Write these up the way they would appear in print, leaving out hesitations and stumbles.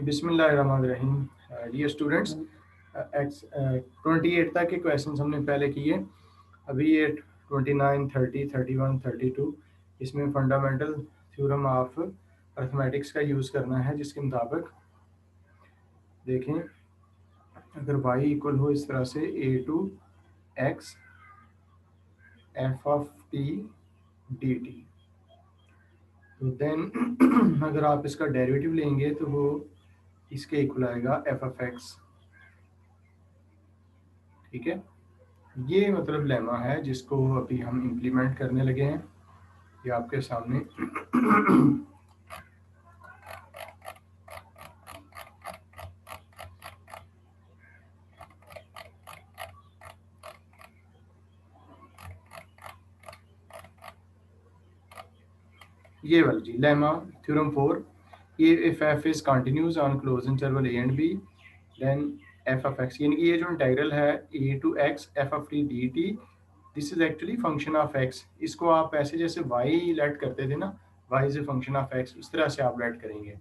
बिस्मिल्लाहिर्रहमानिर्रहीम। Dear students, x 28 तक के क्वेश्चन हमने पहले किए। अभी ये 29, 30, 31, 32 इसमें फंडामेंटल थ्योरम ऑफ अर्थमेटिक्स का यूज़ करना है, जिसके मुताबिक देखें अगर y इक्वल हो इस तरह से a to x f of t dt, तो देन अगर आप इसका डेरिवेटिव लेंगे तो वो इसके इक्वल आएगा f ऑफ x। ठीक है, ये मतलब लेमा है जिसको अभी हम इम्प्लीमेंट करने लगे हैं। ये आपके सामने ये वाली जी lemma theorem 4। If f is continuous on closed interval a and b, then f of x, यानी कि ये जो इंटीग्रल है a to x f of t d t, this is actually function of x. इसको आप ऐसे जैसे y let करते थे ना, y is a function of x, उस तरह से आप लेट करेंगे।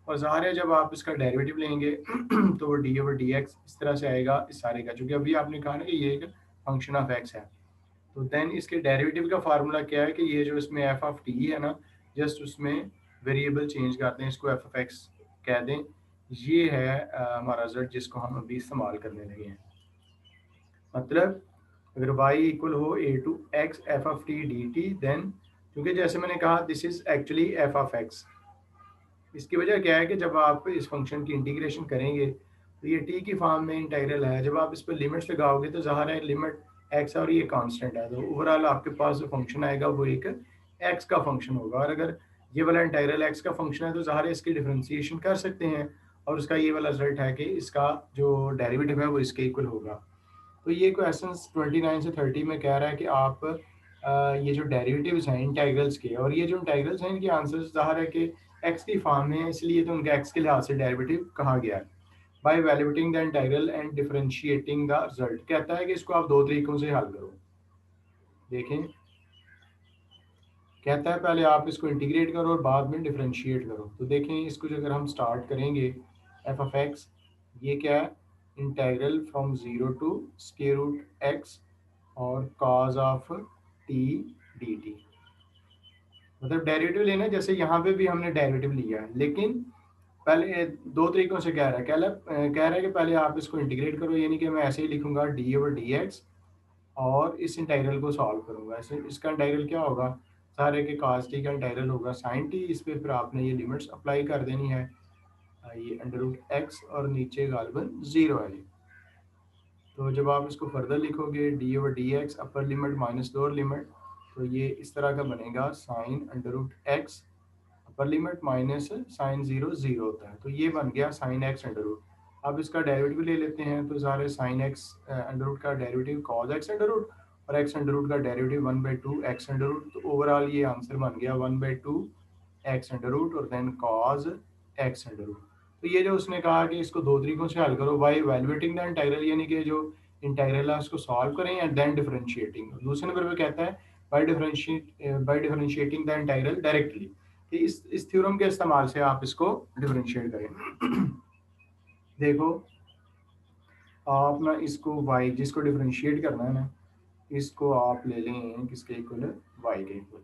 और ज़ाहिर है जब आप इसका डेरिवेटिव लेंगे तो वो डी ओवर डी एक्स इस तरह से आएगा इस सारे का, क्योंकि अभी आपने कहा ना कि ये एक फंक्शन ऑफ एक्स है। तो देन इसके डेरिवेटिव का फार्मूला क्या है कि ये जो इसमें एफ ऑफ टी है ना, जस्ट उसमें वेरिएबल चेंज करते हैं, इसको एफ ऑफ एक्स कह दें। ये है हमारा रिजल्ट जिसको हम अभी इस्तेमाल करने लगे हैं। मतलब अगर y इक्वल हो a to x f of t d t, then क्योंकि जैसे मैंने कहा this is actually f of x. इसकी वजह क्या है कि जब आप इस फंक्शन की इंटीग्रेशन करेंगे तो ये टी की फॉर्म में इंटीग्रल है। जब आप इस पर लिमिट्स लगाओगे तो ज़ाहिर है लिमिट एक्स और ये कांस्टेंट है, तो ओवरऑल आपके पास जो फंक्शन आएगा वो एक एक्स का फंक्शन होगा। और अगर ये वाला इंटीग्रल एक्स का फंक्शन है तो ज़ाहिर है इसकी डिफरेंशिएशन कर सकते हैं, और उसका ये वाला रिजल्ट है कि इसका जो डेरिवेटिव है वो इसके इक्वल होगा। तो ये क्वेश्चन 29 से 30 में कह रहा है कि आप ये जो डेरिवेटिव्स हैं इंटीग्रल्स के, और ये जो इंटीग्रल्स हैं इनके आंसर्स ज़ाहिर है कि एक्स की फॉर्म में है, इसलिए तो उनके एक्स के लिहाज से डेरिवेटिव कहा गया है। By evaluating the integral and differentiating the result, कहता है कि इसको आप दो तरीकों से हल करो। देखें, कहता है पहले आप इसको इंटीग्रेट करो और बाद में डिफरेंशिएट करो। तो देखें इसको जो अगर हम स्टार्ट करेंगे एफ ऑफ एक्स, ये क्या है, integral from zero to square root x और cos of t d t. मतलब डेरिवेटिव लेना है, जैसे यहाँ पे भी हमने डेरिवेटिव लिया है, लेकिन पहले दो तरीकों से कह रहा है। कह रहा है कि पहले आप इसको इंटीग्रेट करो, यानी कि मैं ऐसे ही लिखूंगा डी ओवर डी एक्स और इस इंटीग्रल को सॉल्व करूंगा। ऐसे इसका इंटीग्रल क्या होगा, सारे के cos t का इंटीग्रल होगा sin t। इस पे फिर आपने ये लिमिट्स अप्लाई कर देनी है, ये अंडर रूट एक्स और नीचे गालिबन जीरो है ये। तो जब आप इसको फर्दर लिखोगे d over d x upper limit minus lower limit, तो ये इस तरह का बनेगा sine under root x upper limit minus sine zero zero होता है, तो ये बन गया साइन एक्स अंडर रूट। अब इसका डेरिवेटिव ले लेते हैं, तो सारे साइन एक्स अंडर रूट का derivative cos x under root और एक्स अंडर रूट का डेरिवेटिव 1/2 एक्स अंडर रूट। तो ओवरऑल ये आंसर बन गया 1/2 एक्स अंडर रूट और then cos x under root. तो ये जो उसने कहा कि इसको दो तरीकों से हल करो, बाय वैल्यूएटिंग द इंटीग्रल, यानी कि जो इंटीग्रल है उसको सॉल्व करें, एंड देन डिफरेंशिएटिंग। दूसरे नंबर पे कहता है by differentiating the integral directly, कि इस थ्योरम के इस्तेमाल से आप इसको डिफरेंशिएट करें। देखो आप ना इसको y जिसको डिफरेंशिएट करना है ना, इसको आप ले लें किसके इक्वल, y के equal.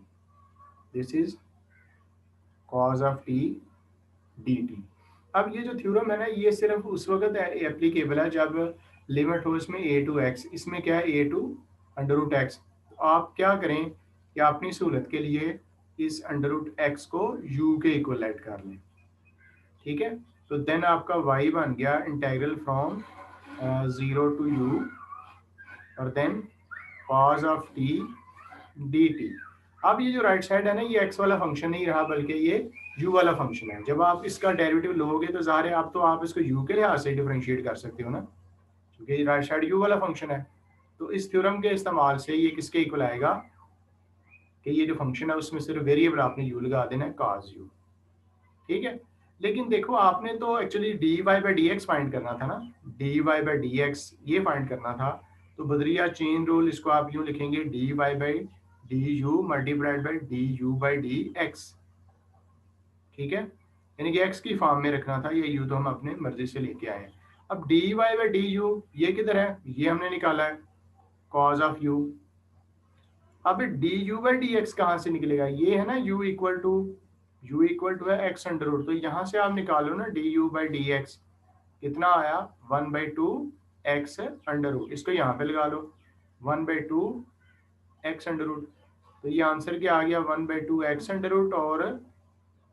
This is cos of t dt। अब ये जो थ्योरम है ना, ये सिर्फ उस वक्त एप्लीकेबल है जब लिमिट हो इसमें a टू x, इसमें क्या है a to under root x. आप क्या करें कि अपनी सहूलत के लिए इस अंडर रूट एक्स को u के इक्वल ऐड कर लें। ठीक है, तो देन आपका y बन गया integral from zero to u और then cos of t dt। अब ये जो राइट साइड है ना, ये x वाला फंक्शन नहीं रहा बल्कि ये u वाला फंक्शन है। जब आप इसका डेरिवेटिव लोगे तो ज़ाहिर है आप इसको u के लिहाज से डिफरेंशिएट कर सकते हो ना, क्योंकि राइट साइड u वाला फंक्शन है। तो इस थ्योरम के इस्तेमाल से ये किसके इक्वल आएगा कि ये जो फंक्शन है उसमें सिर्फ वेरिएबल आपने u लगा देना है, cos u। ठीक है, लेकिन देखो आपने तो actually d y by d x find करना था ना, d y by d x ये फाइंड करना था। तो बदरिया चेन रूल, इसको आप यूँ लिखेंगे d y by d u multiplied by d u by d x. ठीक है, यानी कि एक्स की फॉर्म में रखना था, ये यू तो हम अपने मर्जी से लेके आए हैं। अब d y by d u ये किधर है, ये हमने निकाला है कॉज ऑफ यू। अब d u by d x कहाँ से निकलेगा, ये है ना यू इक्वल टू है एक्स अंडर रूट, तो यहाँ से आप निकालो ना d u by d x, कितना आया 1/2 एक्स अंडर रूट, इसको यहाँ पे लगा लो 1/2 एक्स अंडर रूट, तो ये आंसर क्या आ गया 1/2 एक्स अंडर रूट, और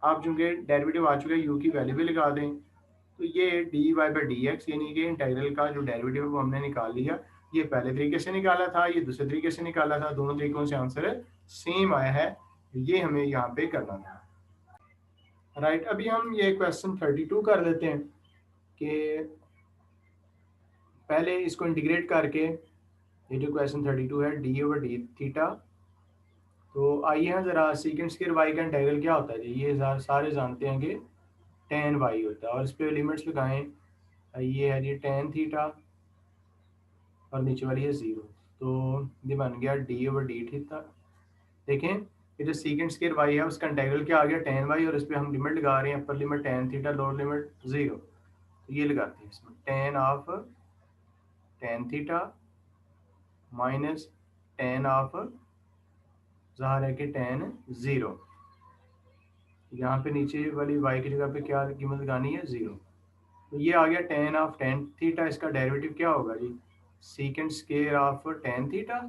आप चूंकि डेरिवेटिव आ चुका है यू की वैल्यू भी लगा दें, तो ये d y by d x यानी कि इंटीग्रल का जो डेरिवेटिव है वो हमने निकाल लिया। ये पहले तरीके से निकाला था, ये दूसरे तरीके से निकाला था, दोनों तरीकों से आंसर सेम आया है, ये हमें यहाँ पे करना था। राइट, अभी हम ये क्वेश्चन 32 कर लेते हैं कि पहले इसको इंटीग्रेट करके, ये जो क्वेश्चन 32 है डी ओवर डी थीटा, तो आइए हम जरा सीकेंट स्क्वायर वाई का इंटीग्रल क्या होता है जी, ये सारे जानते हैं कि टेन वाई होता है, और इस पर लिमिट्स लगाएं, ये है जी टेन थीटा और नीचे वाली है जीरो, तो ये बन गया डी ओवर डी थीटा। देखें ये जो सीकेंट स्क्वायर वाई है उसका इंटीग्रल क्या आ गया टेन वाई, और इस पर हम लिमिट लगा रहे हैं, upper limit tan theta, lower limit zero, तो ये लगाते हैं इसमें ten of tan theta minus ten of ज़ाहिर है कि टेन जीरो, यहाँ पे नीचे वाली वाई की जगह पे क्या कीमत लगानी है जीरो, तो ये आ गया टेन ऑफ टेन थीटा, इसका डेरिवेटिव क्या होगा जी secant square of tan theta,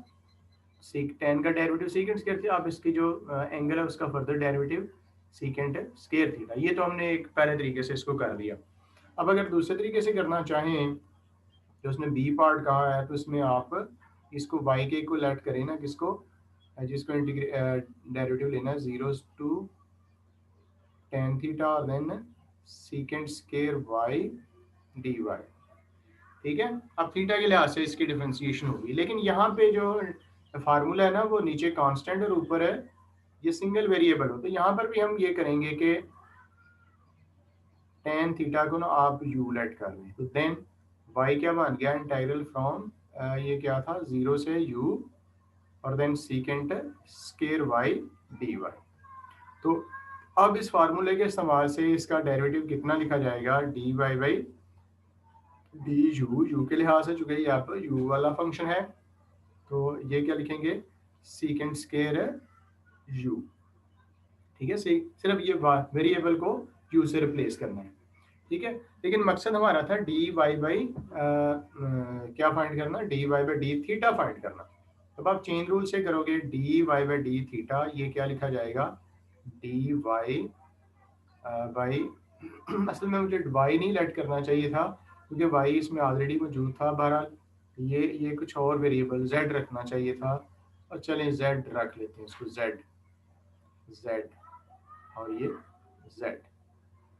sec tan का डेरिवेटिव सीकेंट स्क्वायर थी, आप इसकी जो एंगल है उसका further derivative secant square theta, ये तो हमने एक पहले तरीके से इसको कर दिया। अब अगर दूसरे तरीके से करना चाहें, जो उसने बी पार्ट कहा है, तो इसमें आप इसको वाई के को लेट करें ना, किसको, जिसको डेरिवेटिव लेना है जीरो टू टेन थीटा और then secant square y d y, ठीक है। अब थीटा के लिहाज से इसकी डिफ्रेंसिएशन होगी, लेकिन यहाँ पे जो फार्मूला है ना वो नीचे कांस्टेंट और ऊपर है ये सिंगल वेरिएबल हो, तो यहाँ पर भी हम ये करेंगे कि टेन थीटा को ना आप यू लेट कर लें, तो देन वाई क्या बन गया इंटीग्रल फ्रॉम ये क्या था जीरो से यू और then secant square y d y, तो अब इस फार्मूले के इस्तेमाल से इसका डेरिवेटिव कितना लिखा जाएगा d y by d u के लिहाज से, चूंकि यहाँ पर यू वाला फंक्शन है, तो ये क्या लिखेंगे सीकेंट स्क्वायर यू, ठीक है, सिर्फ ये वेरिएबल को यू से रिप्लेस करना है, ठीक है। लेकिन मकसद हमारा था डी वाई बाई क्या फाइंड करना, d y by d theta find करना, अब आप चेन रूल से करोगे d y by d theta, ये क्या लिखा जाएगा डी वाई बाई असल में मुझे वाई नहीं लेट करना चाहिए था क्योंकि वाई इसमें ऑलरेडी मौजूद था, बहरहाल ये कुछ और वेरिएबल जेड रखना चाहिए था, और चलें जेड रख लेते हैं इसको, जेड जेड और ये जेड,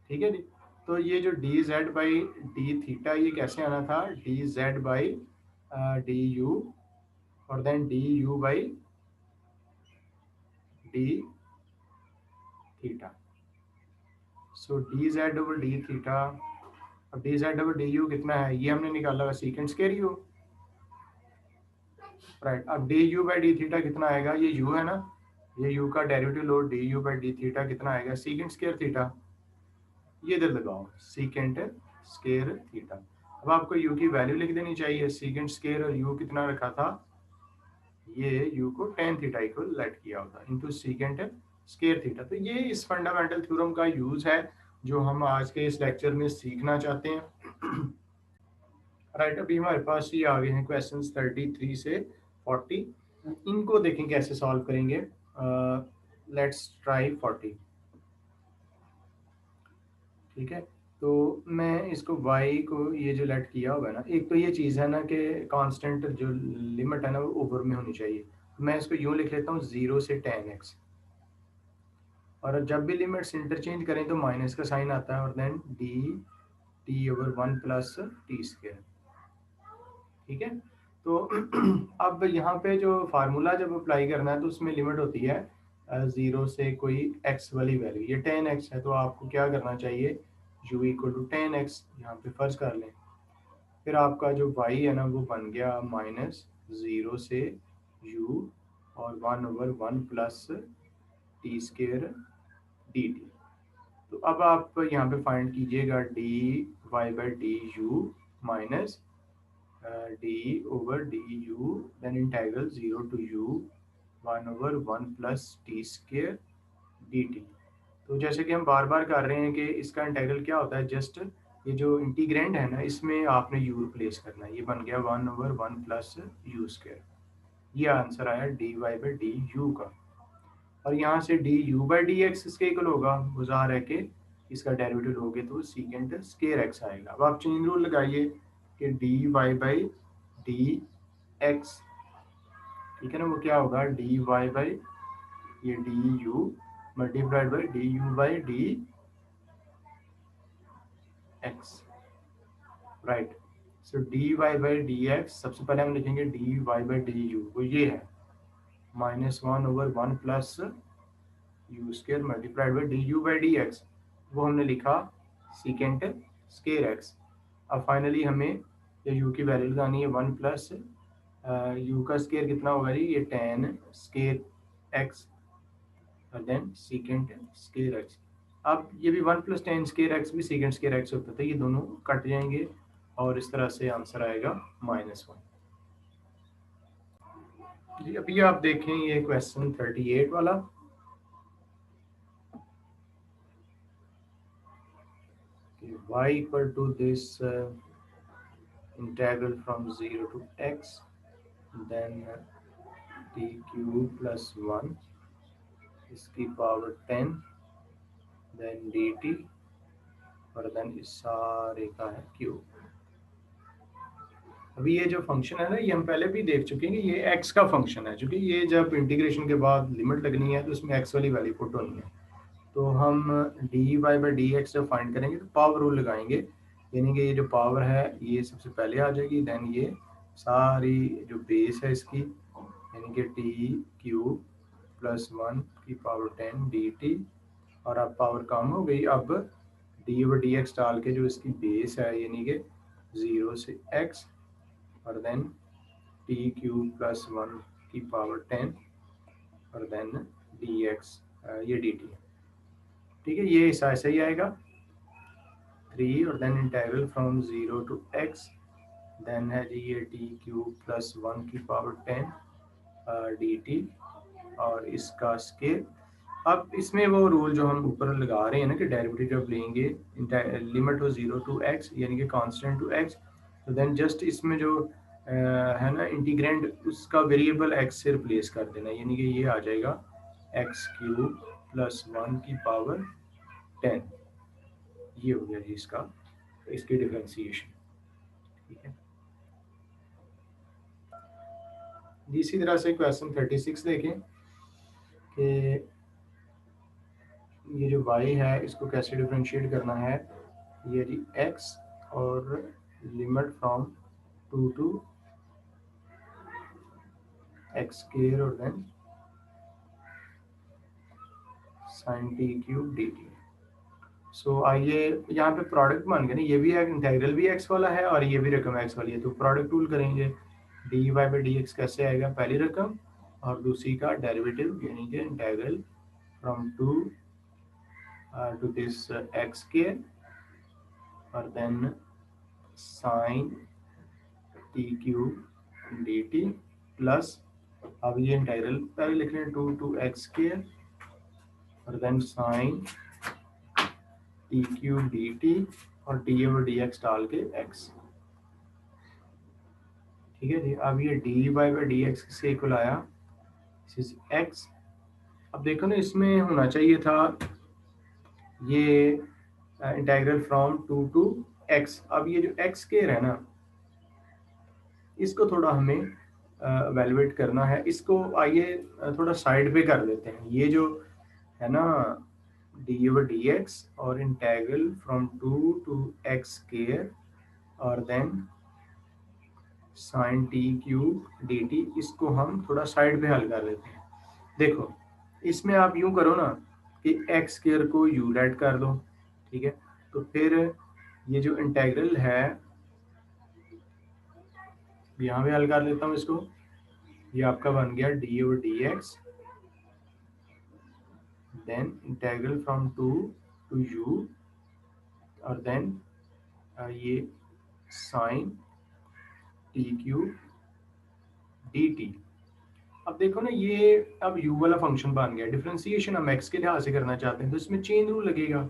ठीक है जी। तो ये जो d z by d theta ये कैसे आना था d z by d u और then d u by d theta, so d z over d theta, अब d z over d u कितना है ये हमने निकाला हुआ सीकेंट स्क्वायर यू, राइट। अब d u by d theta कितना आएगा, ये यू है ना, ये यू का डेरिवेटिव लो d u by d theta कितना आएगा सीकेंट स्क्वायर थीटा, ये इधर लगाओ सीकेंट स्क्वायर थीटा, अब आपको यू की वैल्यू लिख देनी चाहिए, सीकेंट स्क्वायर और यू कितना रखा था, ये यू को टेन थीटा इक्वल लेट किया होता इनटू सीकेंट स्क्वायर थीटा, तो ये इस फंडामेंटल थ्योरम का यूज है जो हम आज के इस लेक्चर में सीखना चाहते हैं। राइट, अभी हमारे पास ये आ गए हैं क्वेश्चन 33 से 40, इनको देखें कैसे सॉल्व करेंगे, लेट्स ट्राई 40, ठीक है। तो मैं इसको y को ये जो लेट किया होगा ना, एक तो ये चीज़ है ना कि कांस्टेंट जो लिमिट है ना वो ऊपर में होनी चाहिए, तो मैं इसको यूँ लिख लेता हूँ 0 से 10x, और जब भी लिमिट्स इंटरचेंज करें तो माइनस का साइन आता है, और then d t over 1 plus t square, ठीक है। तो अब यहाँ पे जो फार्मूला जब अप्लाई करना है तो उसमें लिमिट होती है 0 से कोई x वाली वैल्यू, ये 10x है तो आपको क्या करना चाहिए u इक्वल टू 10x यहाँ पे फर्ज कर लें, फिर आपका जो y है ना वो बन गया माइनस 0 से u और 1 over 1 plus t square d t, तो अब आप यहाँ पे फाइंड कीजिएगा d y by d u minus d over d u, then integral 0 to u 1/1 plus t square d t. तो जैसे कि हम बार बार कर रहे हैं कि इसका इंटीग्रल क्या होता है, जस्ट ये जो इंटीग्रेंड है ना इसमें आपने u रिप्लेस करना है, ये बन गया 1/1 प्लस यू स्केयर। ये आंसर आया d y by d u का। और यहाँ से d u by d x इसके इक्वल होगा, वो ज़ाहिर है कि इसका डेरिवेटिव लोगे तो सीकेंट स्केयर एक्स आएगा। अब आप चेन रूल लगाइए कि d y by d x, ठीक है ना, वो क्या होगा डी वाई बाई ये d u multiplied by d u by d x, right. So d y by d x सबसे पहले हम लिखेंगे d y by d u, वो ये है -1/1 plus u square multiplied by d u by d x, वो हमने लिखा सीकेंट स्केयर एक्स। अब फाइनली हमें ये यू की वैल्यू लगानी है 1 प्लस यू का स्केयर कितना होगा जी, ये tan स्केयर एक्स और देन सीकेंट स्केयर एक्स। अब ये भी 1 प्लस tan स्केयर एक्स भी सीकेंट स्केयर एक्स होता था, ये दोनों कट जाएंगे और इस तरह से आंसर आएगा -1 जी। अभी आप देखें ये क्वेश्चन 38 वाला, y equal to this integral from 0 to x, then t cube plus 1 इसकी पावर 10 देन dt और देन इस सारे का है क्यूब। अभी ये जो फंक्शन है ना ये हम पहले भी देख चुके हैं कि ये x का फंक्शन है, क्योंकि ये जब इंटीग्रेशन के बाद लिमिट लगनी है तो उसमें x वाली वैल्यू पुट होनी है। तो हम d y by d x जब फाइंड करेंगे तो पावर रूल लगाएंगे, यानी कि ये जो पावर है ये सबसे पहले आ जाएगी, देन ये सारी जो बेस है इसकी यानी कि टी क्यूब प्लस 1 की पावर 10 डी टी, और अब पावर कम हो गई, अब डी ओवर डी एक्स डाल के जो इसकी बेस है यानी कि 0 से x और देन टी क्यूब प्लस 1 की पावर 10 और देन डी एक्स ये डी टी, ठीक है, ये हिस्सा ऐसा ही आएगा 3 और then integral from 0 to x, then है जी ये टी क्यूब प्लस 1 की पावर 10 डी टी और इसका स्केयर। अब इसमें वो रूल जो हम ऊपर लगा रहे हैं ना कि डेरिवेटिव जब लेंगे लिमिट हो 0 to x यानी कि कांस्टेंट टू x, तो देन जस्ट इसमें जो है ना इंटीग्रेंड उसका वेरिएबल x से रिप्लेस कर देना, यानी कि ये आ जाएगा x क्यूब प्लस 1 की पावर 10, ये हो गया जी इसका इसकी डिफरेंशिएशन, ठीक है जी। इसी तरह से क्वेश्चन 36 देखें कि ये जो y है इसको कैसे डिफरेंशिएट करना है, ये जी x और limit from 2 to x square और then sin t cube dt। So आइए यहाँ पे प्रोडक्ट बन गया ना, ये भी एक इंटीग्रल भी x वाला है और ये भी रकम x वाली है, तो प्रोडक्ट रूल करेंगे d y by d x कैसे आएगा, पहली रकम और दूसरी का डेरिवेटिव यानी कि integral from 2 to this x square और then sin t cube dt plus, अब ये इंटीग्रल पहले लिख रहे हैं 2 to x स्क्वायर और then sin t cube d t और डी ओवर डी एक्स डाल के x, ठीक है जी। अब ये d y by d x से इक्वल आया x। अब देखो ना इसमें होना चाहिए था ये इंटीग्रल फ्रॉम 2 to x। अब ये जो x स्क्वायर है ना इसको थोड़ा हमें एवेलुएट करना है, इसको आइए थोड़ा साइड पे कर लेते हैं, ये जो है ना डी ओवर डी एक्स और integral from 2 to x square और then sin t cube dt, इसको हम थोड़ा साइड पे हल कर लेते हैं। देखो इसमें आप यूं करो ना कि x स्क्वायर को u लेट कर दो, ठीक है, तो फिर ये जो इंटीग्रल है यहाँ पे हल कर लेता हूँ इसको, ये आपका बन गया d over d x then integral from 2 to u और देन ये sine t cube d t. अब देखो ना, ये अब u वाला फंक्शन बन गया। डिफरेंशिएशन हम x के लिहाज से करना चाहते हैं तो इसमें चेन रूल लगेगा।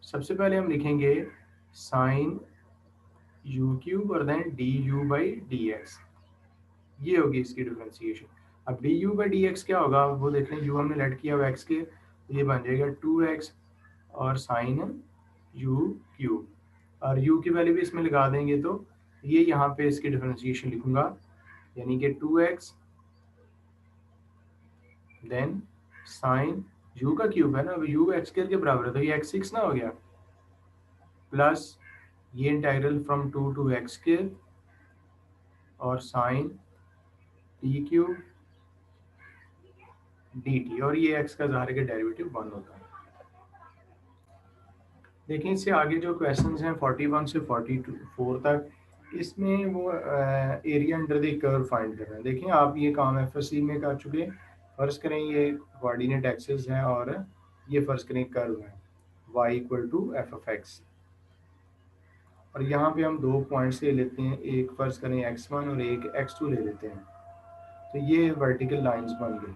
सबसे पहले हम लिखेंगे साइन यू क्यूब और then d u by d x, ये होगी इसकी डिफरेंशिएशन। अब d u by d x क्या होगा वो देख लें, यू हमने लेट किया हुआ एक्स के, तो ये बन जाएगा 2x और साइन यू क्यूब, और u की वैल्यू भी इसमें लगा देंगे तो ये यहाँ पे इसकी डिफरेंशिएशन लिखूंगा, यानी कि 2x देन साइन u का क्यूब है ना, अब u एक्स स्क्वायर के बराबर है तो ये x6 ना हो गया, प्लस ये integral from 2 to x square और sine t cube d t, और ये x का ज़ाहिर के डेरिवेटिव 1 होता है। देखिए इससे आगे जो क्वेश्चंस हैं 41 से 44 तक, इसमें वो area under the curve find करना है। देखिए आप ये काम एफएससी में कर चुके। फर्ज करें ये कोऑर्डिनेट एक्सिस है और ये फर्ज करें कर्व है y equal to f of x, और यहाँ पे हम दो पॉइंट्स ले लेते हैं, एक फर्ज करें x1 और एक x2 ले लेते हैं, तो ये वर्टिकल लाइंस बन गई।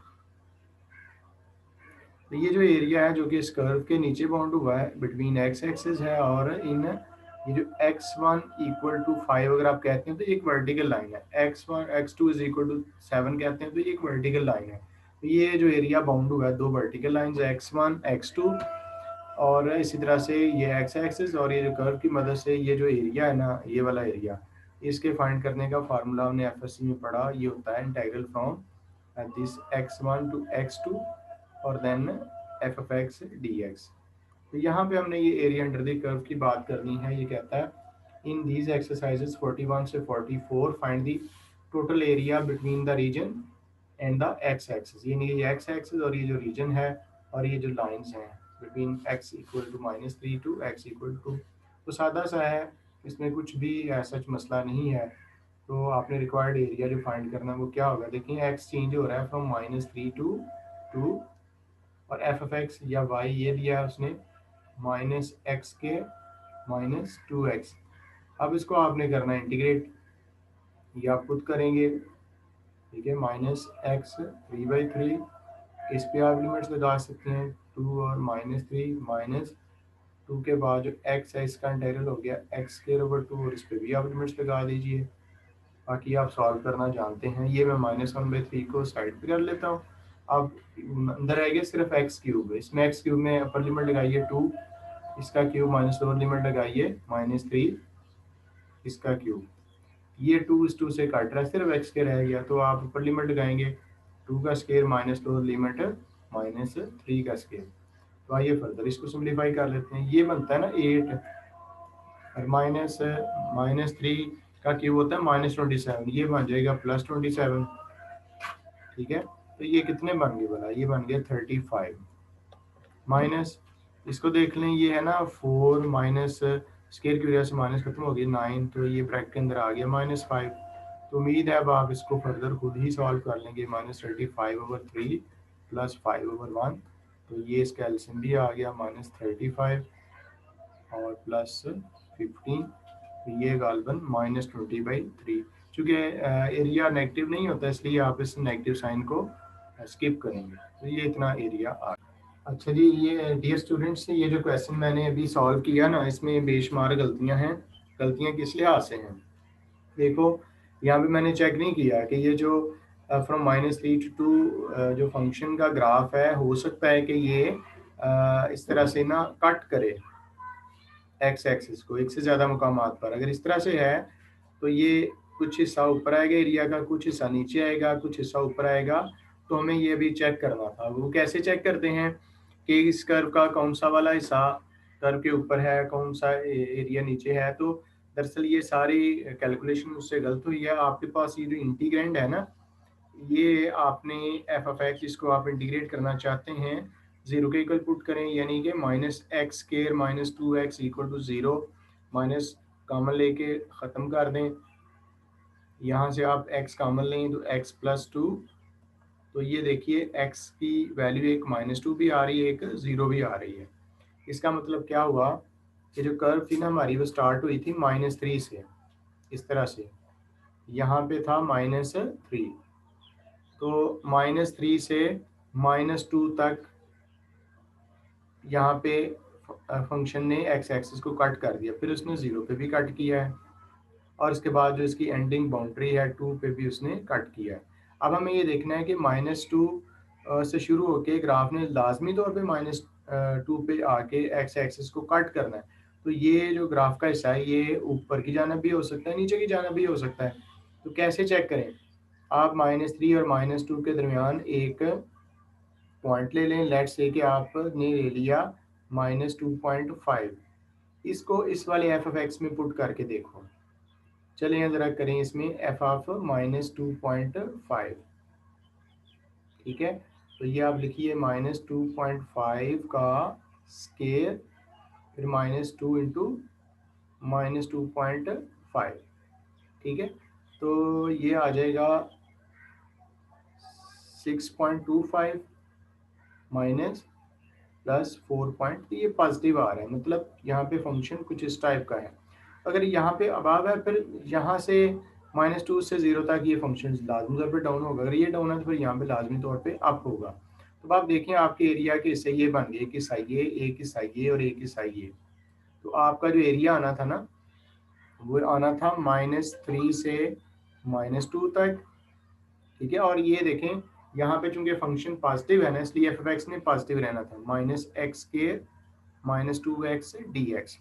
तो ये जो एरिया है जो कि इस कर्व के नीचे बाउंड हुआ है बिटवीन एक्स एक्सिस है और इन ये जो x1 इक्वल टू 5 अगर आप कहते हैं तो एक वर्टिकल लाइन है, x1 x2 is equal to 7 कहते हैं तो ये एक वर्टिकल लाइन है। तो ये जो एरिया बाउंड हुआ है दो वर्टिकल लाइंस x1 x2, और इसी तरह से ये एक्स एक्सिस और ये जो कर्व की मदद से ये जो एरिया है ना, ये वाला एरिया, इसके फाइंड करने का फार्मूला हमने एफएससी में पढ़ा, ये होता है integral from this x1 to x2 और then f of x d x. तो यहाँ पे हमने ये एरिया अंडर द कर्व की बात करनी है। ये कहता है इन दीज एक्सरसाइजेस 41 से 44 find the total area between the region and the x axis, यानी ये एक्स एक्सिस और ये जो रीजन है और ये जो लाइंस हैं between x equal to -3 to x equal to. तो सादा सा है, इसमें कुछ भी सच मसला नहीं है। तो आपने रिक्वायर्ड एरिया जो फाइंड करना है वो क्या होगा, देखिए x चेंज हो रहा है फ्रॉम -3 टू 2, और एफ ऑफ एक्स या वाई ये दिया है उसने -x के -2x। अब इसको आपने करना है इंटीग्रेट, ये आप खुद करेंगे, ठीक है। -x 3/3, इस पे आप लिमिट्स लगा सकते हैं 2 और -3 -2 के बाद जो x है इसका इंटीग्रल हो गया x²/2, और इस पे भी आप लिमिट्स लगा दीजिए। बाकी आप सॉल्व करना जानते हैं। ये मैं -1/3 को साइड पे कर लेता हूँ। अब अंदर रहेगा सिर्फ x3, इसमें x3 में अपर लिमिट लगाइए 2, इसका क्यूब माइनस लोअर लिमिट लगाइए -3, इसका क्यूब, ये 2 इस 2 से काट रहा है, सिर्फ x के रह गया, तो आप ऊपर लिमिट लगाएंगे 2 का स्क्वायर माइनस लोअर लिमिट -3 का स्क्वायर। तो आइए फर्दर इसको सिंप्लीफाई कर लेते हैं। ये बनता है ना 8 और -3 का क्यूब होता है -27, ये बन जाएगा +27, ठीक है। तो ये कितने बन गए भला, ये बन गए 35 माइनस, इसको देख लें ये है ना 4 माइनस स्केयर की वजह से माइनस खत्म हो गया 9, तो ये ब्रैकेट के अंदर आ गया -5। तो उम्मीद है अब आप इसको फर्दर खुद ही सॉल्व कर लेंगे। -35/3 प्लस 5/1, तो ये इसका एलसीएम भी आ गया -35 और प्लस 15, तो ये गालबन -20/3। चूँकि एरिया नेगेटिव नहीं होता इसलिए आप इस नेगेटिव साइन को स्किप करेंगे, तो ये इतना एरिया आ। अच्छा जी, ये डियर स्टूडेंट्स, ये जो क्वेश्चन मैंने अभी सॉल्व किया ना, इसमें बेशुमार गलतियां हैं। गलतियां किस लिहाज से हैं, देखो यहाँ पे मैंने चेक नहीं किया कि ये जो फ्रॉम -3 टू 2 जो फंक्शन का ग्राफ है, हो सकता है कि ये इस तरह से ना कट करे एक्स एक्सिस को एक से ज़्यादा मुकामात पर। अगर इस तरह से है तो ये कुछ हिस्सा ऊपर आएगा एरिया का, कुछ हिस्सा नीचे आएगा, कुछ हिस्सा ऊपर आएगा। तो हमें ये भी चेक करना था। वो कैसे चेक करते हैं कि इस कर्व का कौन सा वाला हिस्सा कर्व के ऊपर है, कौन सा एरिया नीचे है। तो दरअसल ये सारी कैलकुलेशन मुझसे गलत हुई है। आपके पास ये जो इंटीग्रेंड है ना, ये आपने एफ ऑफ एक्स, इसको आप इंटीग्रेट करना चाहते हैं, जीरो के इक्वल पुट करें, यानी कि -x² -2x equal to 0, minus common लेके ख़त्म कर दें। यहाँ से आप x कॉमन लें तो x + 2, तो ये देखिए x की वैल्यू एक -2 भी आ रही है, एक 0 भी आ रही है। इसका मतलब क्या हुआ कि जो कर्व थी ना हमारी वो स्टार्ट हुई थी -3 से, इस तरह से, यहाँ पे था -3, तो -3 से -2 तक यहाँ पे फंक्शन ने एक्स एक्सिस को कट कर दिया, फिर उसने 0 पे भी कट किया है, और इसके बाद जो इसकी एंडिंग बाउंड्री है 2 पे भी उसने कट किया है। अब हमें ये देखना है कि -2 से शुरू होके ग्राफ ने लाजमी तौर पे -2 पे आके एक्स एक्सिस को कट करना है। तो ये जो ग्राफ का हिस्सा है ये ऊपर की जानब भी हो सकता है, नीचे की जानब भी हो सकता है। तो कैसे चेक करें? आप -3 और -2 के दरमियान एक पॉइंट ले लें। लेट्स से कि आपने ले लिया -2.5, इसको इस वाले एफ ऑफ एक्स में पुट करके देखो। चलिए ज़रा करें इसमें एफ ऑफ -2.5, ठीक है। तो ये आप लिखिए -2.5 का स्केयर, फिर -2 इंटू -2.5, ठीक है। तो ये आ जाएगा 6.25 माइनस +4 तो ये पॉजिटिव आ रहा है, मतलब यहाँ पे फंक्शन कुछ इस टाइप का है। अगर यहाँ पे अबाव है, फिर यहाँ से -2 से 0 तक ये फंक्शन लाजमी तौर पे डाउन होगा। अगर ये डाउन है तो फिर यहाँ पे लाजमी तौर पे अप होगा। तो आप देखें आपके एरिया के हिस्से ये बन गए, एक हिस्सा ये, एक हिस्सा ये और एक हिस्सा ये। तो आपका जो एरिया आना था ना, वो आना था -3 से -2 तक, ठीक है। और ये देखें यहाँ पे चूंकि फंक्शन पॉजिटिव है ना, इसलिए एफ एक्स ने पॉजिटिव रहना था, -x² -2x dx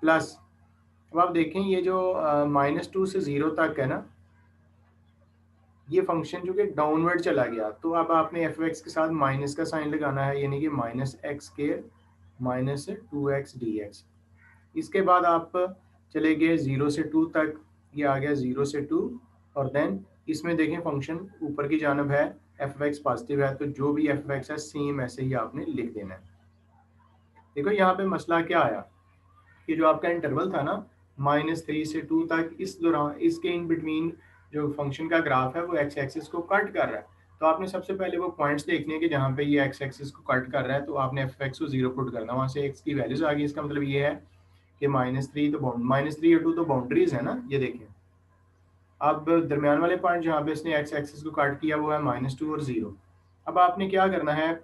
प्लस। अब आप देखें ये जो -2 से 0 तक है ना, ये फंक्शन जो कि डाउनवर्ड चला गया, तो अब आपने एफ एक्स के साथ माइनस का साइन लगाना है, यानी कि -x² -2x dx। इसके बाद आप चले गए 0 से 2 तक, ये आ गया 0 से 2, और देन इसमें देखें फंक्शन ऊपर की जानब है, एफ एक्स पॉजिटिव है, तो जो भी एफ एक्स है सेम ऐसे ही आपने लिख देना है। देखो यहाँ पे मसला क्या आया कि जो आपका इंटरवल था ना -3 से 2 तक, इस दौरान इसके इन बिटवीन जो फंक्शन का ग्राफ है वो एक्स एक्सिस को कट कर रहा है। तो आपने सबसे पहले वो पॉइंट्स देखने हैं कि जहाँ पे ये एक्स एक्सिस को कट कर रहा है, तो आपने एफ एक्स को 0 पुट करना, वहाँ से एक्स की वैल्यूज आ गई। इसका मतलब ये है कि -3 तो -3 और 2 तो बाउंड्रीज है ना, ये देखें। अब दरमियान वाले पॉइंट जहाँ पे इसने एक्स एक्सिस को काट किया वो है -2 और 0। अब आपने क्या करना है,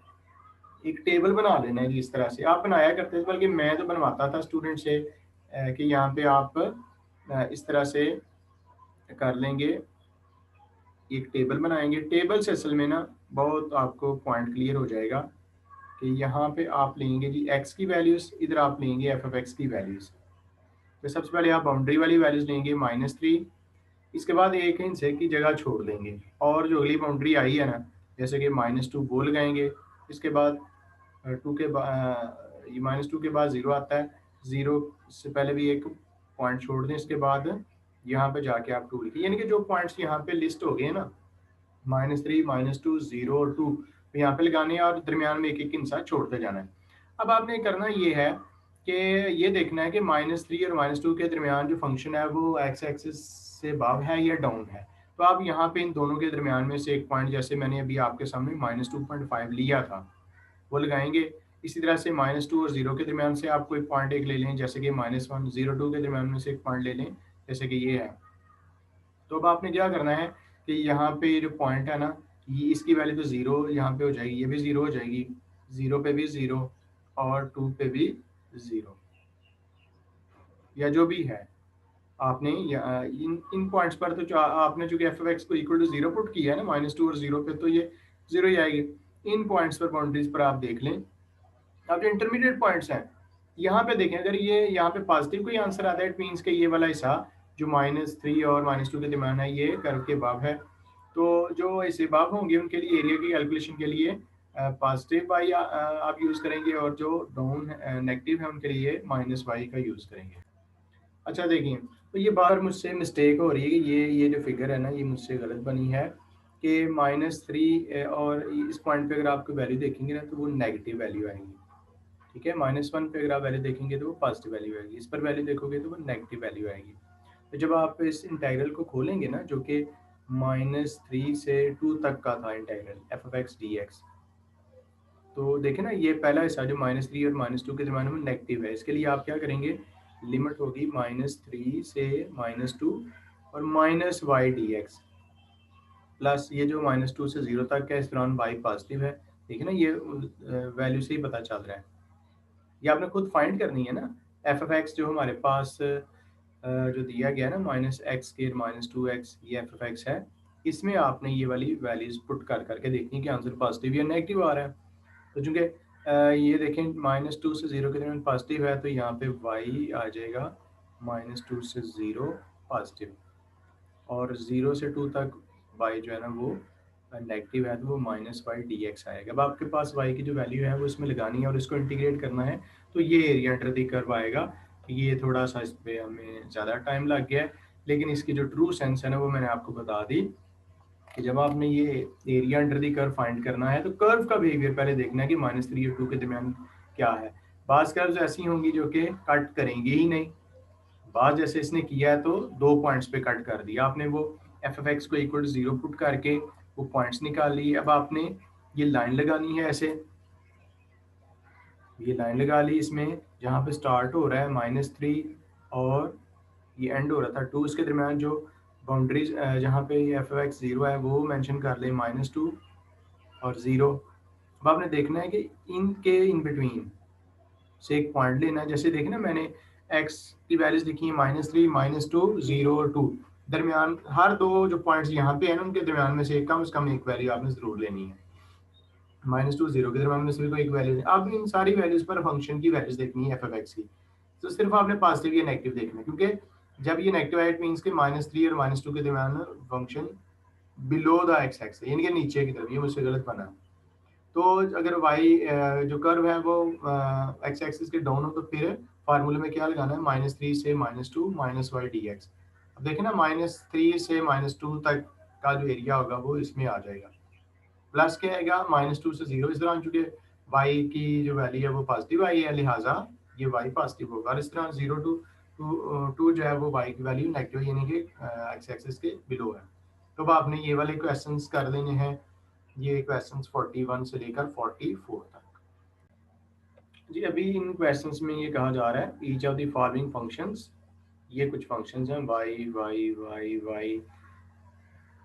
एक टेबल बना लेना है जी, इस तरह से आप बनाया करते थे, बल्कि मैं तो बनवाता था स्टूडेंट से कि यहाँ पे आप इस तरह से कर लेंगे, एक टेबल बनाएंगे। टेबल से असल में ना बहुत आपको पॉइंट क्लियर हो जाएगा कि यहाँ पे आप लेंगे जी एक्स की वैल्यूज़, इधर आप लेंगे एफ ऑफ एक्स की वैल्यूज़। तो सबसे पहले आप बाउंड्री वाली वैल्यूज़ लेंगे -3, इसके बाद एक हिस्से की जगह छोड़ देंगे, और जो अगली बाउंड्री आई है ना, जैसे कि -2 वो लगाएंगे। इसके बाद टू के ये -2 के बाद 0 आता है, 0 से पहले भी एक पॉइंट छोड़ दें। इसके बाद यहाँ पे जाके आप 2 लिखिए, यानी कि जो पॉइंट्स यहाँ पे लिस्ट हो गए ना, -3 -2 0 और 2, तो यहाँ पे लगाने हैं और दरमियान में एक एक हिस्सा छोड़ते जाना है। अब आपने करना ये है कि ये देखना है कि -3 और -2 के दरमियान जो फंक्शन है वो एक्स एक्सिस से अबव है या डाउन है। तो आप यहाँ पे इन दोनों के दरमियान में से एक पॉइंट, जैसे मैंने अभी आपके सामने -2.5 लिया था, वो लगाएंगे। इसी तरह से -2 और 0 के दरमियान से आप कोई पॉइंट एक ले लें, जैसे कि -1 0 2 के दरमियान में से एक पॉइंट ले लें, जैसे कि ये है। तो अब आपने क्या करना है कि यहाँ पे जो पॉइंट है ना, ये इसकी वैल्यू तो 0 यहाँ पे हो जाएगी, ये भी 0 हो जाएगी, 0 पे भी 0 और 2 पे भी 0, या जो भी है आपने इन इन पॉइंट्स पर तो जो आपने चूंकि एफ एक्स को इक्वल टू 0 पुट किया है ना -2 और 0 पे, तो ये 0 ही आएगी। इन पॉइंट्स पर बाउंड्रीज पर आप देख लें। अब जो इंटरमीडिएट पॉइंट्स हैं, यहाँ पे देखें, अगर ये यहाँ पे पॉजिटिव कोई आंसर आता है, इट मीन्स कि ये वाला हिस्सा जो -3 और -2 के दरमियान है ये कर्व के अबव है। तो जो इस अबव होंगे उनके लिए एरिया की कैलकुलेशन के लिए पॉजिटिव वाई आप यूज़ करेंगे, और जो डाउन नेगेटिव है उनके लिए -y का यूज़ करेंगे। अच्छा देखिए, तो ये बार मुझसे मिस्टेक हो रही है कि ये जो फिगर है ना ये मुझसे गलत बनी है कि -3 और इस पॉइंट पे अगर आपको वैल्यू देखेंगे ना तो वो नेगेटिव वैल्यू आएगी, ठीक है। -1 पे अगर आप वैल्यू देखेंगे तो वो पॉजिटिव वैल्यू आएगी, इस पर वैल्यू देखोगे तो वो नेगेटिव वैल्यू आएगी। तो जब आप इस इंटीग्रल को खोलेंगे ना, जो कि -3 से 2 तक का था integral F of x d x, तो देखें ना, ये पहला हिस्सा जो -3 और -2 के ज़माने में नेगेटिव है, इसके लिए आप क्या करेंगे, लिमिट होगी -3 से -2 और minus y d x plus ये जो -2 से 0 तक है, इस दौरान वाई पॉजिटिव है। देखिए ना, ये वैल्यू से ही पता चल रहा है। ये आपने खुद फाइंड करनी है ना, एफ एफ एक्स जो हमारे पास जो दिया गया है ना, -x²-2x, ये एफ एफ एक्स है। इसमें आपने ये वाली वैल्यूज पुट कर करके देखनी है कि आंसर पॉजिटिव या नेगेटिव आ रहा है। तो चूंकि ये देखें -2 से 0 के दरमियान पॉजिटिव है, तो यहाँ पे y आ जाएगा -2 से 0 पॉजिटिव, और 0 से 2 तक y जो है ना वो नेगेटिव है, तो वो -y dx आएगा। अब आपके पास y की जो वैल्यू है वो इसमें लगानी है और इसको इंटीग्रेट करना है, तो ये एरिया अंडर द कर्व आएगा। ये थोड़ा सा इस पर हमें ज़्यादा टाइम लग गया है, लेकिन इसकी जो ट्रू सेंस है ना वो मैंने आपको बता दी कि जब आपने ये area under the curve find करना है, तो कर्व का बिहेवियर पहले देखना है कि -3 और 2 के दरमियान क्या है। बाज़ कर्व्स ऐसी होंगी जो कि कट करेंगे ही नहीं, बाज़ जैसे इसने किया है तो 2 पॉइंट्स पे कट कर दिया आपने, वो एफ एफ एक्स को इक्वल टू 0 पुट करके वो पॉइंट्स निकाल लिए। अब आपने ये लाइन लगानी है ऐसे, ये लाइन लगा ली इसमें, जहाँ पे स्टार्ट हो रहा है -3 और ये एंड हो रहा था 2, इसके दरमियान जो बाउंड्रीज जहाँ पे एफ एफ एक्स 0 है वो मेंशन कर ले, -2 और 0। अब आपने देखना है कि इनके इन बिटवीन से एक पॉइंट लेना है। जैसे देखें ना, मैंने एक्स की वैल्यूज लिखी है -3, -2, 0 और 2। दरमियान हर दो जो पॉइंट्स यहाँ पे हैं ना, उनके दरमियान में से कम एक वैल्यू आपने जरूर लेनी है। -2 0 के दरमियान में से भी कोई एक वैल्यू, अब इन सारी वैल्यूज पर फंक्शन की वैल्यूज देखनी है एफ एफ एक्स की। तो सिर्फ आपने पॉजिटिव या नेगेटिव देखना है, क्योंकि जब ये नेगेटिव है इट मीन्स के -3 और -2 के दरमियान function below the x x है, यानी कि नीचे की तरफ। ये मुझसे गलत बना, तो अगर y जो कर्व है वो एक्स एक्सिस के डाउन हो, तो फिर फार्मूले में क्या लगाना है, -3 से -2 -y dx। अब देखें ना, -3 से -2 तक का जो एरिया होगा वो इसमें आ जाएगा, प्लस क्या आएगा -2 से 0। इस दौरान चूंकि y की जो वैल्यू है वो पॉजिटिव आई है, लिहाजा ये y पॉजिटिव होगा, और इस तरह 0 टू जो है वो y की वैल्यू नेगेटिव, यानी कि एक्स एक्सिस के बिलो है। तो अब आपने ये वाले क्वेश्चंस कर देने हैं, ये क्वेश्चंस 41 से लेकर 44 तक। जी, अभी इन क्वेश्चंस में ये कहा जा रहा है each of the following functions, ये कुछ फंक्शंस हैं y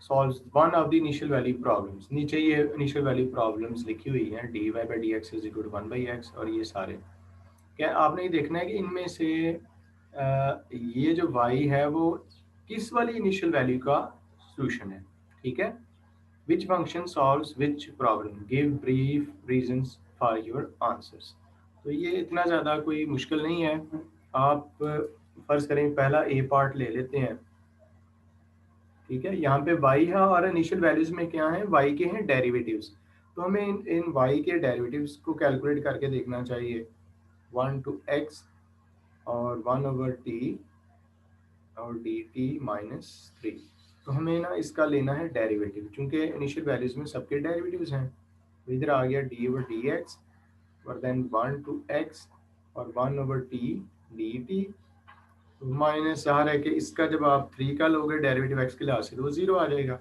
solves one of the initial value problems. नीचे ये इनिशियल वैल्यू प्रॉब्लम्स लिखी हुई हैं, dy/dx is equal to 1/x, और ये सारे क्या आपने ये देखना है कि इनमें से ये जो y है वो किस वाली इनिशियल वैल्यू का सॉल्यूशन है। ठीक है, which function solves which problem, give brief reasons for your answers। तो ये इतना ज़्यादा कोई मुश्किल नहीं है। आप फर्ज करें पहला ए पार्ट ले लेते हैं। ठीक है, यहाँ पे y है और इनिशियल वैल्यूज में क्या है, y के हैं डेरिवेटिव्स। तो हमें इन y के डेरिवेटिव्स को कैलकुलेट करके देखना चाहिए। 1 to x और 1/t और dt -3। तो हमें ना इसका लेना है डेरिवेटिव, क्योंकि इनिशियल वैल्यूज में सबके डेरिवेटिव्स हैं। तो इधर आ गया d/dx और देन 1 to x और 1/t dt माइनस यहाँ रह के इसका जब आप 3 का लोगे डेरिवेटिव x के लिहाज से, तो वो 0 आ जाएगा।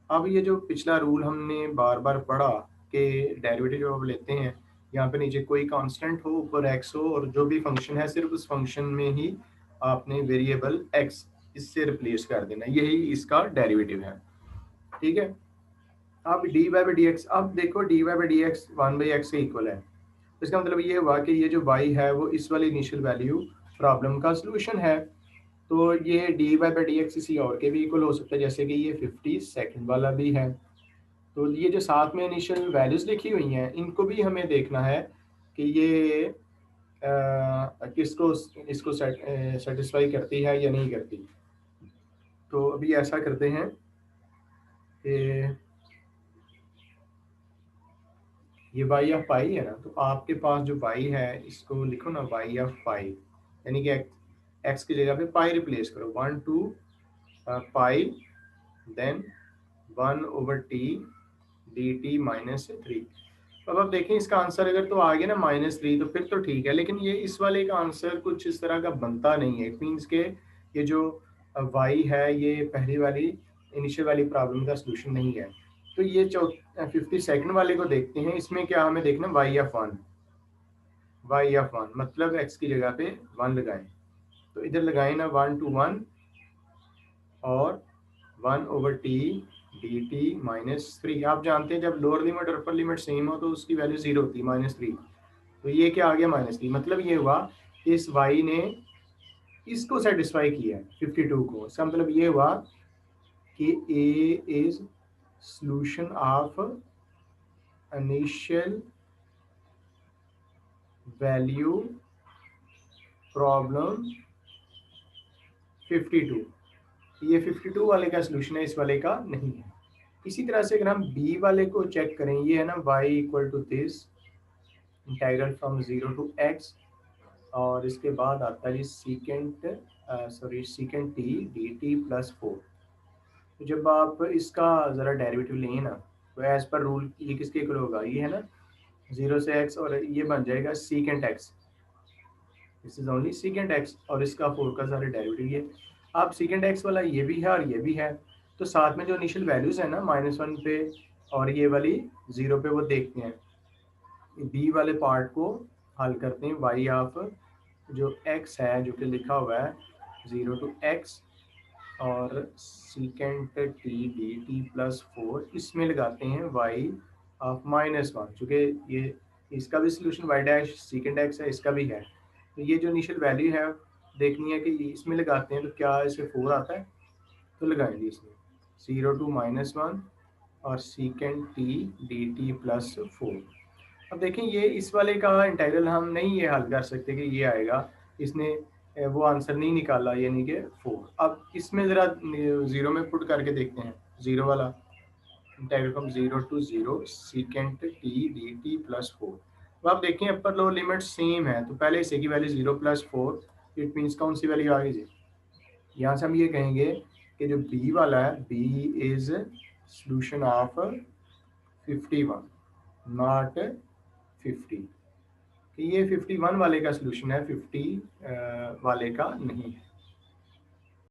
अब ये जो पिछला रूल हमने बार बार पढ़ा कि डेरिवेटिव जब आप लेते हैं, यहाँ पे नीचे कोई कांस्टेंट हो, ऊपर x हो, और जो भी फंक्शन है सिर्फ उस फंक्शन में ही आपने वेरिएबल x इससे रिप्लेस कर देना, यही इसका डेरिवेटिव है। ठीक है, अब dy/dx, अब देखो dy/dx 1/x के इक्वल है, तो इसका मतलब ये हुआ कि ये जो y है वो इस वाली इनिशियल वैल्यू प्रॉब्लम का सलूशन है। तो ये dy/dx किसी और के भी इक्वल हो सकता है, जैसे कि ये 50 सेकंड वाला भी है। तो ये जो साथ में इनिशियल वैल्यूज लिखी हुई हैं, इनको भी हमें देखना है कि ये किसको इसको सेटिस्फाई करती है या नहीं करती। तो अभी ऐसा करते हैं कि ये y ऑफ पाई है ना, तो आपके पास जो y है इसको लिखो ना y ऑफ पाई, यानी कि x की जगह पे पाई रिप्लेस करो, 1 to pi then 1/t dt -3। अब आप देखें इसका आंसर अगर तो आ गया ना -3, तो फिर तो ठीक है, लेकिन ये इस वाले का आंसर कुछ इस तरह का बनता नहीं है। इट मीन्स के ये जो y है ये पहली वाली इनिशियल वाली प्रॉब्लम का सलूशन नहीं है। तो ये 52nd वाले को देखते हैं। इसमें क्या हमें देखना y(1), y(1) मतलब x की जगह पे 1 लगाएं। तो इधर लगाएं ना 1 to 1 और 1/t dt -3। आप जानते हैं जब लोअर लिमिट और अपर लिमिट सेम हो तो उसकी वैल्यू 0 होती है, -3। तो ये क्या आ गया -3। मतलब ये हुआ इस y ने इसको सेटिस्फाई किया है 52 को। इसका मतलब ये हुआ कि A is solution of initial value problem 52। ये 52 वाले का सोल्यूशन है, इस वाले का नहीं है। इसी तरह से अगर हम बी वाले को चेक करें, ये है ना y equal to this integral from 0 to x, और इसके बाद आता है secant secant t d t plus 4। तो जब आप इसका ज़रा डेरिवेटिव लें ना, तो एज पर रूल ये किसके इक्वल होगा, ये है ना 0 से x, और ये बन जाएगा secant x। This is only secant x, और इसका 4 का सारे डेरिवेटिव ये। अब सीकेंट x वाला ये भी है और ये भी है, तो साथ में जो इनिशियल वैल्यूज है ना -1 पे और ये वाली 0 पे, वो देखते हैं। बी वाले पार्ट को हल करते हैं। y ऑफ जो x है जो कि लिखा हुआ है 0 to x और secant t d t plus 4, इसमें लगाते हैं y ऑफ -1, चूँकि ये इसका भी solution y dash secant x है, इसका भी है। तो ये जो इनिशियल वैल्यू है देखनी है कि इसमें लगाते हैं तो क्या इसे 4 आता है, तो लगाएंगे इसमें 0 to -1 और secant t d t plus 4। अब देखें ये इस वाले का इंटीग्रल हम नहीं ये हल कर सकते कि ये आएगा, इसने वो आंसर नहीं निकाला यानी कि 4। अब इसमें ज़रा 0 में पुट करके देखते हैं, 0 वाला integral from 0 to 0 secant t d t plus 4। अब आप देखें अपर लोअर लिमिट सेम है, तो पहले इसे की वैल्यू 0 + 4, इट मीन्स कौन सी वैल्यू आ गई जी। यहाँ से हम ये कहेंगे कि जो बी वाला है, B is solution of 51 not 50। कि ये 51 वाले का सोल्यूशन है, 50 वाले का नहीं है।